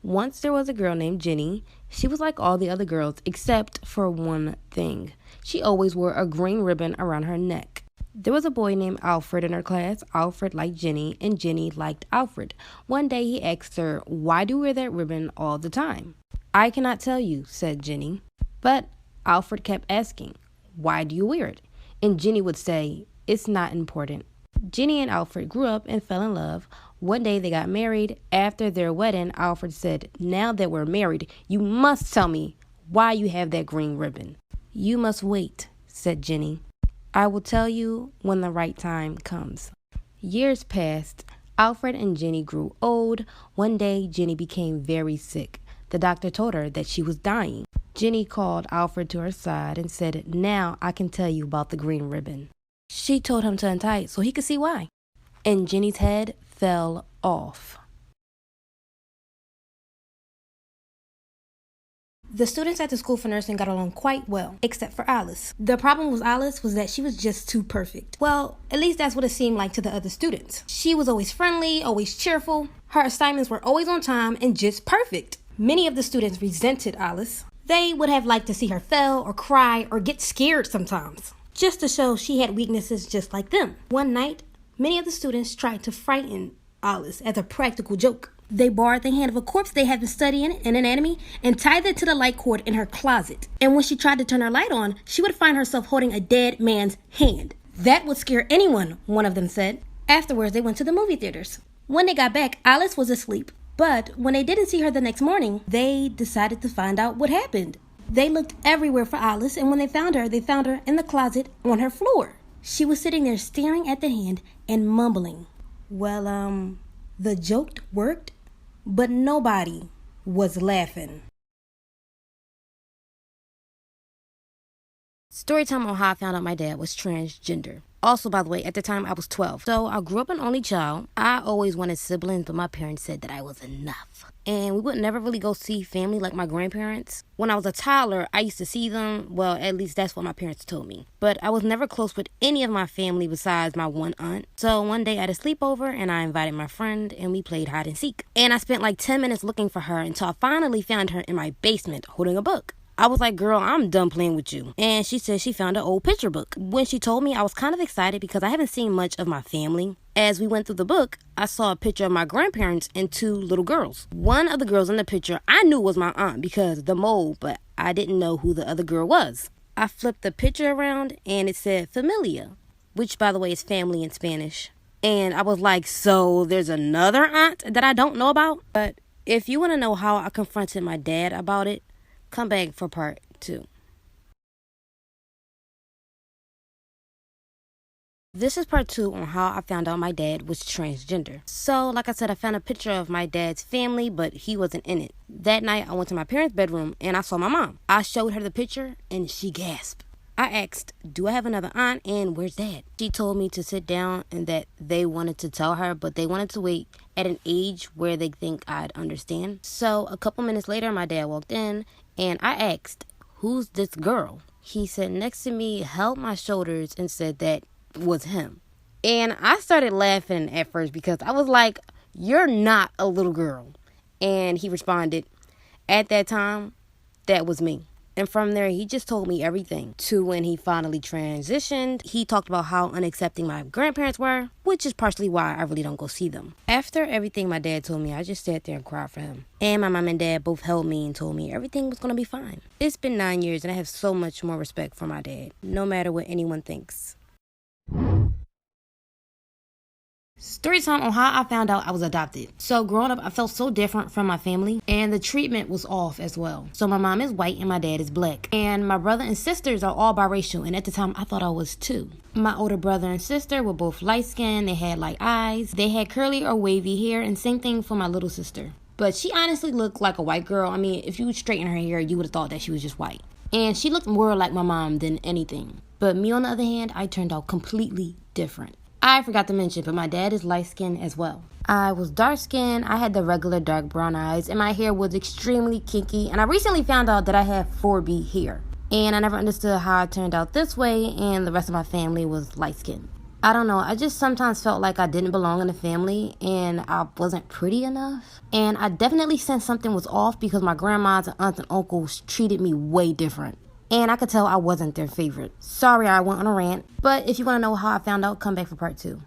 Once there was a girl named Jenny. She was like all the other girls except for one thing. She always wore a green ribbon around her neck. There was a boy named Alfred in her class. Alfred liked Jenny, and Jenny liked Alfred. One day he asked her, "Why do you wear that ribbon all the time?" "I cannot tell you," said Jenny. But Alfred kept asking, "Why do you wear it?" And Jenny would say, "It's not important." Jenny and Alfred grew up and fell in love. One day they got married. After their wedding, Alfred said, "Now that we're married, you must tell me why you have that green ribbon." "You must wait," said Jenny. "I will tell you when the right time comes." Years passed. Alfred and Jenny grew old. One day, Jenny became very sick. The doctor told her that she was dying. Jenny called Alfred to her side and said, "Now I can tell you about the green ribbon." She told him to untie it so he could see why. And Jenny's head fell off. The students at the school for nursing got along quite well, except for Alice. The problem with Alice was that she was just too perfect. Well, at least that's what it seemed like to the other students. She was always friendly, always cheerful. Her assignments were always on time and just perfect. Many of the students resented Alice. They would have liked to see her fail or cry or get scared sometimes, just to show she had weaknesses just like them. One night, many of the students tried to frighten Alice as a practical joke. They borrowed the hand of a corpse they had been studying in anatomy and tied it to the light cord in her closet. And when she tried to turn her light on, she would find herself holding a dead man's hand. That would scare anyone, one of them said. Afterwards, they went to the movie theaters. When they got back, Alice was asleep. But when they didn't see her the next morning, they decided to find out what happened. They looked everywhere for Alice, and when they found her in the closet on her floor. She was sitting there staring at the hand and mumbling. Well, the joke worked, but nobody was laughing. Storytime on how I found out my dad was transgender. Also, by the way, at the time I was 12. So I grew up an only child. I always wanted siblings, but my parents said that I was enough. And we would never really go see family like my grandparents. When I was a toddler, I used to see them. Well, at least that's what my parents told me. But I was never close with any of my family besides my one aunt. So one day I had a sleepover and I invited my friend and we played hide and seek. And I spent like 10 minutes looking for her until I finally found her in my basement holding a book. I was like, "Girl, I'm done playing with you." And she said she found an old picture book. When she told me, I was kind of excited because I haven't seen much of my family. As we went through the book, I saw a picture of my grandparents and two little girls. One of the girls in the picture I knew was my aunt because of the mole, but I didn't know who the other girl was. I flipped the picture around and it said familia, which by the way is family in Spanish. And I was like, so there's another aunt that I don't know about? But if you want to know how I confronted my dad about it, come back for part 2. This is part 2 on how I found out my dad was transgender. So, like I said, I found a picture of my dad's family, but he wasn't in it. That night, I went to my parents' bedroom and I saw my mom. I showed her the picture and she gasped. I asked, "Do I have another aunt and where's Dad?" She told me to sit down and that they wanted to tell her, but they wanted to wait at an age where they think I'd understand. So a couple minutes later, my dad walked in and I asked, "Who's this girl?" He sat next to me, held my shoulders and said that was him. And I started laughing at first because I was like, "You're not a little girl." And he responded, "At that time, that was me." And from there, he just told me everything. To when he finally transitioned, he talked about how unaccepting my grandparents were, which is partially why I really don't go see them. After everything my dad told me, I just sat there and cried for him. And my mom and dad both held me and told me everything was going to be fine. It's been 9 years and I have so much more respect for my dad, no matter what anyone thinks. Storytime on how I found out I was adopted. So growing up, I felt so different from my family and the treatment was off as well. So my mom is white and my dad is black. And my brother and sisters are all biracial, and at the time I thought I was too. My older brother and sister were both light skinned, they had light eyes, they had curly or wavy hair, and same thing for my little sister. But she honestly looked like a white girl. I mean, if you would straighten her hair, you would have thought that she was just white. And she looked more like my mom than anything. But me on the other hand, I turned out completely different. I forgot to mention, but my dad is light-skinned as well. I was dark-skinned, I had the regular dark brown eyes, and my hair was extremely kinky, and I recently found out that I have 4B hair. And I never understood how I turned out this way, and the rest of my family was light-skinned. I don't know. I just sometimes felt like I didn't belong in the family and I wasn't pretty enough. And I definitely sensed something was off because my grandmas and aunts and uncles treated me way different. And I could tell I wasn't their favorite. Sorry I went on a rant, but if you want to know how I found out, come back for part 2.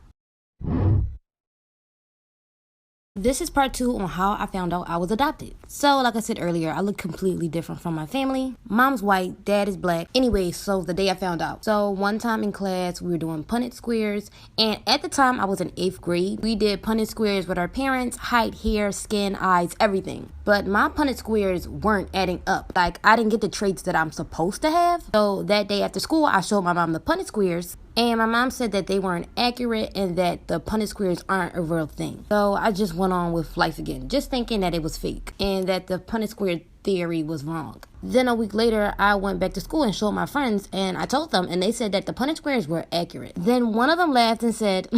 This is part 2 on how I found out I was adopted. So, like I said earlier, I look completely different from my family. Mom's white, dad is black. Anyway, so the day I found out. So, one time in class, we were doing Punnett squares. And at the time, I was in 8th grade. We did Punnett squares with our parents, height, hair, skin, eyes, everything. But my Punnett squares weren't adding up. Like, I didn't get the traits that I'm supposed to have. So, that day after school, I showed my mom the Punnett squares. And my mom said that they weren't accurate and that the Punnett squares aren't a real thing. So I just went on with life again, just thinking that it was fake and that the Punnett square theory was wrong. Then a week later, I went back to school and showed my friends, and I told them, and they said that the Punnett squares were accurate. Then one of them laughed and said,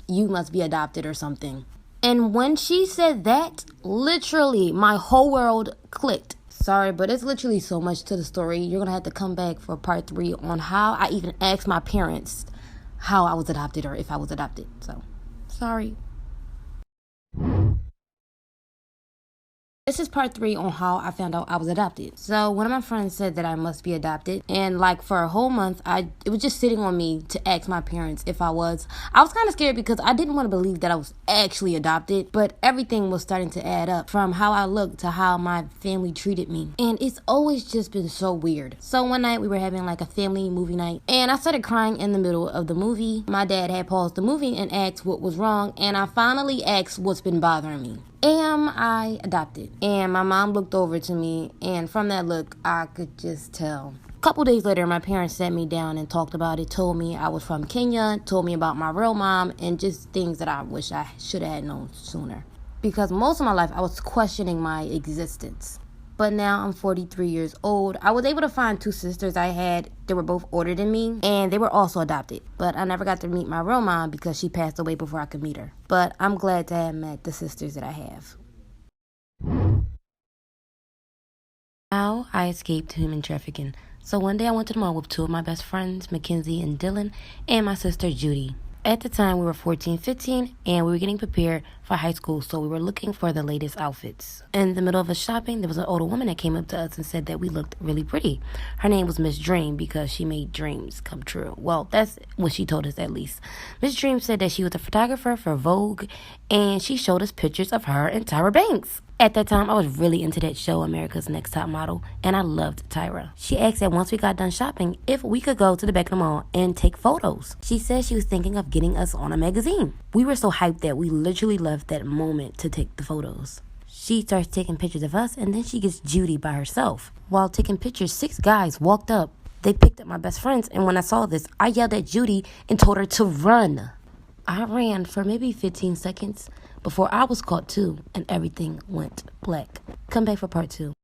"You must be adopted or something." And when she said that, literally my whole world clicked. Sorry, but it's literally so much to the story. You're going to have to come back for part 3 on how I even asked my parents how I was adopted or if I was adopted. So, sorry. This is part 3 on how I found out I was adopted. So one of my friends said that I must be adopted, and like for a whole month, it was just sitting on me to ask my parents if I was. I was kind of scared because I didn't want to believe that I was actually adopted, but everything was starting to add up from how I looked to how my family treated me, and it's always just been so weird. So one night we were having like a family movie night, and I started crying in the middle of the movie. My dad had paused the movie and asked what was wrong, and I finally asked what's been bothering me. Am I adopted? And my mom looked over to me, and from that look, I could just tell. A couple days later, my parents sat me down and talked about it, told me I was from Kenya, told me about my real mom, and just things that I wish I should have known sooner. Because most of my life, I was questioning my existence. But now I'm 43 years old. I was able to find 2 sisters I had. They were both older than me, and they were also adopted. But I never got to meet my real mom because she passed away before I could meet her. But I'm glad to have met the sisters that I have. How I escaped human trafficking. So one day I went to the mall with 2 of my best friends, Mackenzie and Dylan, and my sister Judy. At the time, we were 14, 15, and we were getting prepared for high school, so we were looking for the latest outfits. In the middle of us shopping, there was an older woman that came up to us and said that we looked really pretty. Her name was Miss Dream because she made dreams come true. Well, that's what she told us at least. Miss Dream said that she was a photographer for Vogue, and she showed us pictures of her and Tyra Banks. At that time, I was really into that show, America's Next Top Model, and I loved Tyra. She asked that once we got done shopping, if we could go to the back of the mall and take photos. She said she was thinking of getting us on a magazine. We were so hyped that we literally left that moment to take the photos. She starts taking pictures of us, and then she gets Judy by herself. While taking pictures, 6 guys walked up. They picked up my best friends, and when I saw this, I yelled at Judy and told her to run. I ran for maybe 15 seconds before I was caught too, and everything went black. Come back for part 2.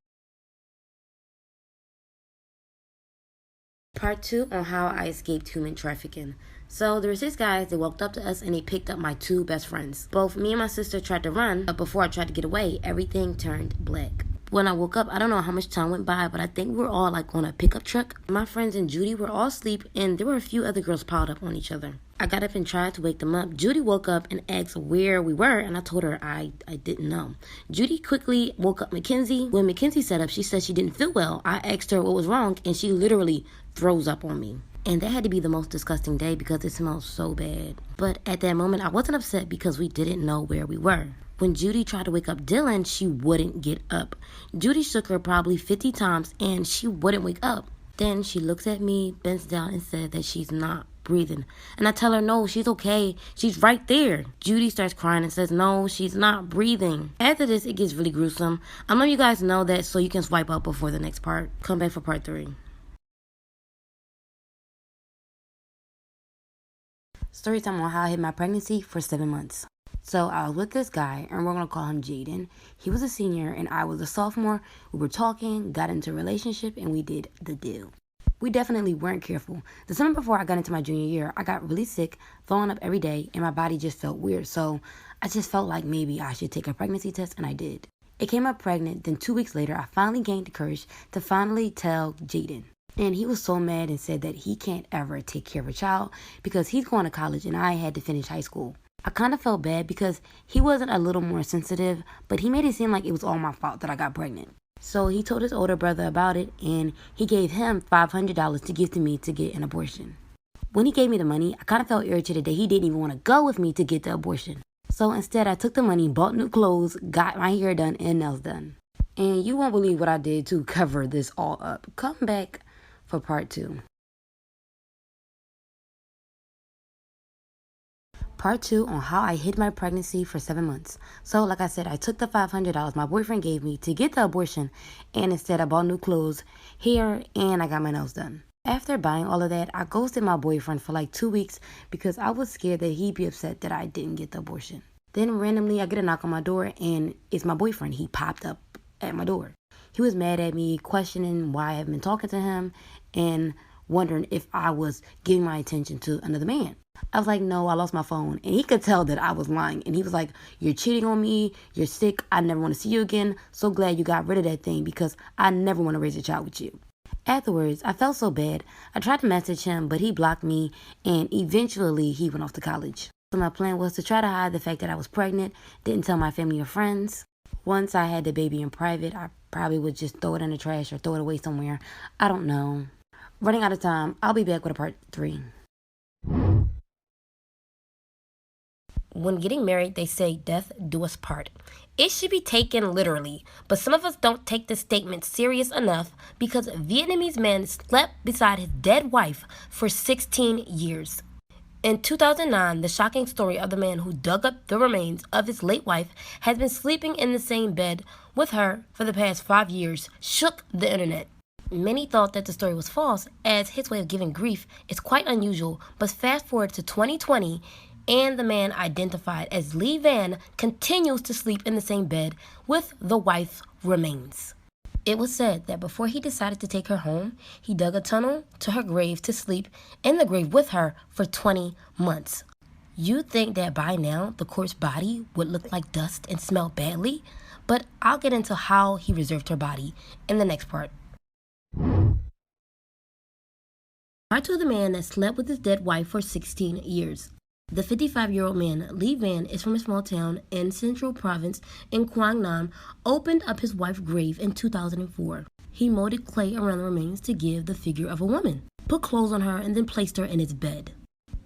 Part 2 on how I escaped human trafficking. So there were 6 guys that walked up to us and they picked up my 2 best friends. Both me and my sister tried to run, but before I tried to get away, everything turned black. When I woke up, I don't know how much time went by, but I think we were all like on a pickup truck. My friends and Judy were all asleep, and there were a few other girls piled up on each other. I got up and tried to wake them up. Judy woke up and asked where we were, and I told her I didn't know. Judy quickly woke up Mackenzie. When Mackenzie sat up, she said she didn't feel well. I asked her what was wrong, and she literally throws up on me. And that had to be the most disgusting day because it smelled so bad. But at that moment, I wasn't upset because we didn't know where we were. When Judy tried to wake up Dylan, she wouldn't get up. Judy shook her probably 50 times, and she wouldn't wake up. Then she looks at me, bends down, and said that she's not breathing. And I tell her, no, she's okay. She's right there. Judy starts crying and says, no, she's not breathing. After this, it gets really gruesome. I'm letting you guys know that so you can swipe up before the next part. Come back for part 3. Storytime on how I hid my pregnancy for 7 months. So I was with this guy, and we're going to call him Jaden. He was a senior, and I was a sophomore. We were talking, got into a relationship, and we did the deal. We definitely weren't careful. The summer before I got into my junior year, I got really sick, throwing up every day, and my body just felt weird. So I just felt like maybe I should take a pregnancy test, and I did. It came up pregnant, then 2 weeks later, I finally gained the courage to finally tell Jaden. And he was so mad and said that he can't ever take care of a child because he's going to college and I had to finish high school. I kind of felt bad because he wasn't a little more sensitive, but he made it seem like it was all my fault that I got pregnant. So he told his older brother about it, and he gave him $500 to give to me to get an abortion. When he gave me the money, I kind of felt irritated that he didn't even want to go with me to get the abortion. So instead, I took the money, bought new clothes, got my hair done, and nails done. And you won't believe what I did to cover this all up. Come back for part 2. Part 2 on how I hid my pregnancy for 7 months. So like I said, I took the $500 my boyfriend gave me to get the abortion, and instead I bought new clothes, hair, and I got my nails done. After buying all of that, I ghosted my boyfriend for like 2 weeks because I was scared that he'd be upset that I didn't get the abortion. Then randomly I get a knock on my door, and it's my boyfriend. He popped up at my door. He was mad at me, questioning why I haven't been talking to him, and wondering if I was giving my attention to another man. I was like, no, I lost my phone. And he could tell that I was lying. And he was like, you're cheating on me. You're sick. I never want to see you again. So glad you got rid of that thing because I never want to raise a child with you. Afterwards, I felt so bad. I tried to message him, but he blocked me. And eventually, he went off to college. So my plan was to try to hide the fact that I was pregnant. Didn't tell my family or friends. Once I had the baby in private, I probably would just throw it in the trash or throw it away somewhere. I don't know. Running out of time. I'll be back with a part 3. When getting married, they say death do us part. It should be taken literally, but some of us don't take this statement serious enough because a Vietnamese man slept beside his dead wife for 16 years. In 2009, the shocking story of the man who dug up the remains of his late wife has been sleeping in the same bed with her for the past 5 years shook the internet. Many thought that the story was false, as his way of giving grief is quite unusual, but fast forward to 2020, and the man identified as Lee Van continues to sleep in the same bed with the wife's remains. It was said that before he decided to take her home, he dug a tunnel to her grave to sleep in the grave with her for 20 months. You'd think that by now the corpse body would look like dust and smell badly, but I'll get into how he reserved her body in the next part. Part 2 of the man that slept with his dead wife for 16 years. The 55-year-old man, Lee Van, is from a small town in Central Province in Quang Nam, opened up his wife's grave in 2004. He molded clay around the remains to give the figure of a woman, put clothes on her, and then placed her in his bed.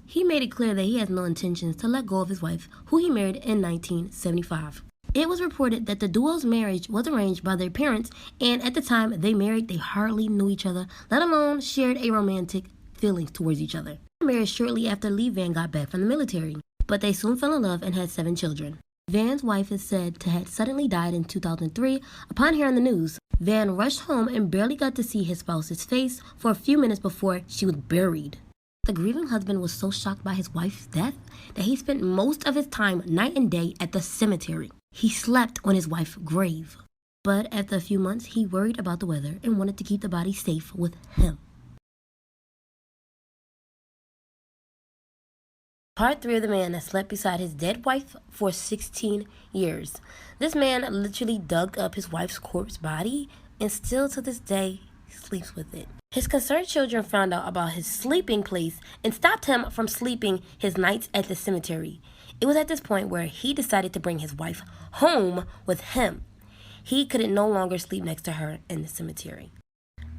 He made it clear that he has no intentions to let go of his wife, who he married in 1975. It was reported that the duo's marriage was arranged by their parents, and at the time they married, they hardly knew each other, let alone shared a romantic feelings towards each other. They were married shortly after Lee Van got back from the military, but they soon fell in love and had 7 children. Van's wife is said to have suddenly died in 2003 upon hearing the news. Van rushed home and barely got to see his spouse's face for a few minutes before she was buried. The grieving husband was so shocked by his wife's death that he spent most of his time night and day at the cemetery. He slept on his wife's grave. But after a few months, he worried about the weather and wanted to keep the body safe with him. Part 3 of the man that slept beside his dead wife for 16 years. This man literally dug up his wife's corpse body and still to this day sleeps with it. His concerned children found out about his sleeping place and stopped him from sleeping his nights at the cemetery. It was at this point where he decided to bring his wife home with him. He could no longer sleep next to her in the cemetery.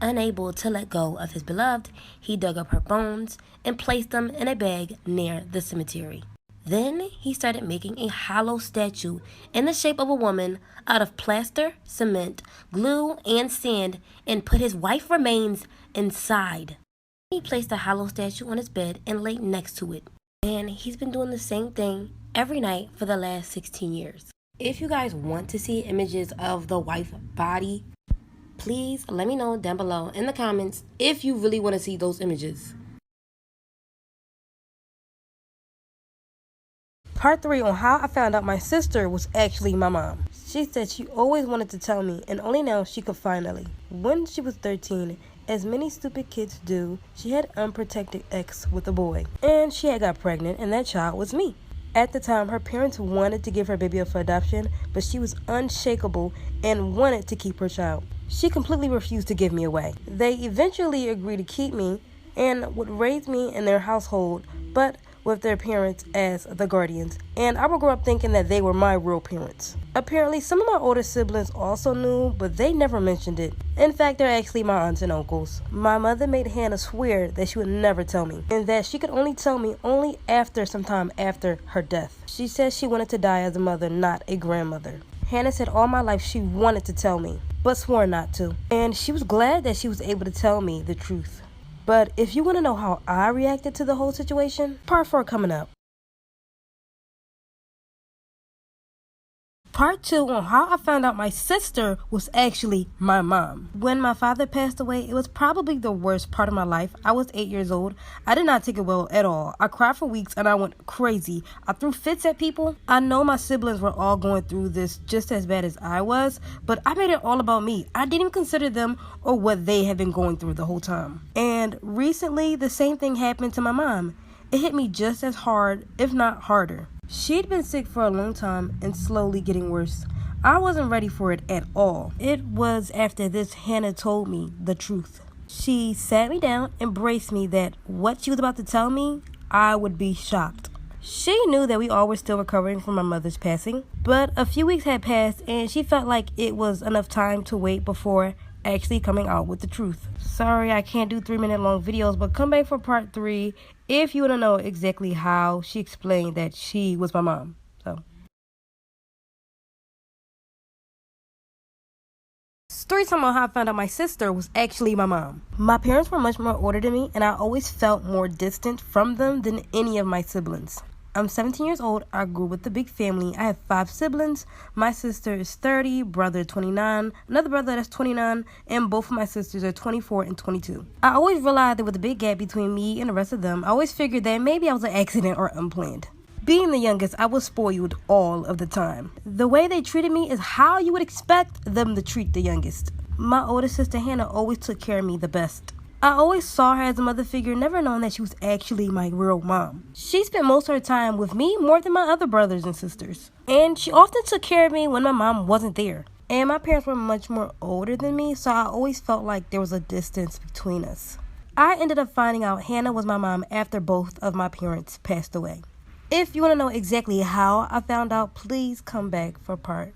Unable to let go of his beloved, he dug up her bones and placed them in a bag near the cemetery. Then he started making a hollow statue in the shape of a woman out of plaster, cement, glue, and sand and put his wife's remains inside. He placed the hollow statue on his bed and laid next to it. And he's been doing the same thing every night for the last 16 years. If you guys want to see images of the wife's body, please let me know down below in the comments if you really want to see those images. Part 3 on how I found out my sister was actually my mom. She said she always wanted to tell me, and only now she could finally. When she was 13, as many stupid kids do, she had unprotected ex with a boy. And she had got pregnant, and that child was me. At the time, her parents wanted to give her baby up for adoption, but she was unshakable and wanted to keep her child. she completely refused to give me away. They eventually agreed to keep me and would raise me in their household, but with their parents as the guardians, and I would grow up thinking that they were my real parents. Apparently, some of my older siblings also knew, but they never mentioned it. In fact, they're actually my aunts and uncles. My mother made Hannah swear that she would never tell me, and that she could only tell me only after some time after her death. She said she wanted to die as a mother, not a grandmother. Hannah said all my life she wanted to tell me, but swore not to, and she was glad that she was able to tell me the truth. But if you want to know how I reacted to the whole situation, part 4 coming up. Part 2 on how I found out my sister was actually my mom. When my father passed away, it was probably the worst part of my life. I was 8 years old. I did not take it well at all. I cried for weeks and I went crazy. I threw fits at people. I know my siblings were all going through this just as bad as I was, but I made it all about me. I didn't even consider them or what they had been going through the whole time. And recently, the same thing happened to my mom. It hit me just as hard, if not harder. She'd been sick for a long time and slowly getting worse. I wasn't ready for it at all. It was after this Hannah told me the truth. She sat me down and braced me that what she was about to tell me, I would be shocked. She knew that we all were still recovering from my mother's passing, but a few weeks had passed and she felt like it was enough time to wait before actually coming out with the truth. Sorry, I can't do 3-minute long videos, but come back for part 3 if you want to know exactly how she explained that she was my mom. Story time on how I found out my sister was actually my mom. My parents were much more older than me, and I always felt more distant from them than any of my siblings. I'm 17 years old. I grew with a big family. I have 5 siblings. My sister is 30, brother 29, another brother that's 29, and both of my sisters are 24 and 22. I always realized there was a big gap between me and the rest of them. I always figured that maybe I was an accident or unplanned. Being the youngest, I was spoiled all of the time. The way they treated me is how you would expect them to treat the youngest. My older sister Hannah always took care of me the best. I always saw her as a mother figure, never knowing that she was actually my real mom. She spent most of her time with me more than my other brothers and sisters. And she often took care of me when my mom wasn't there. And my parents were much more older than me, so I always felt like there was a distance between us. I ended up finding out Hannah was my mom after both of my parents passed away. If you want to know exactly how I found out, please come back for part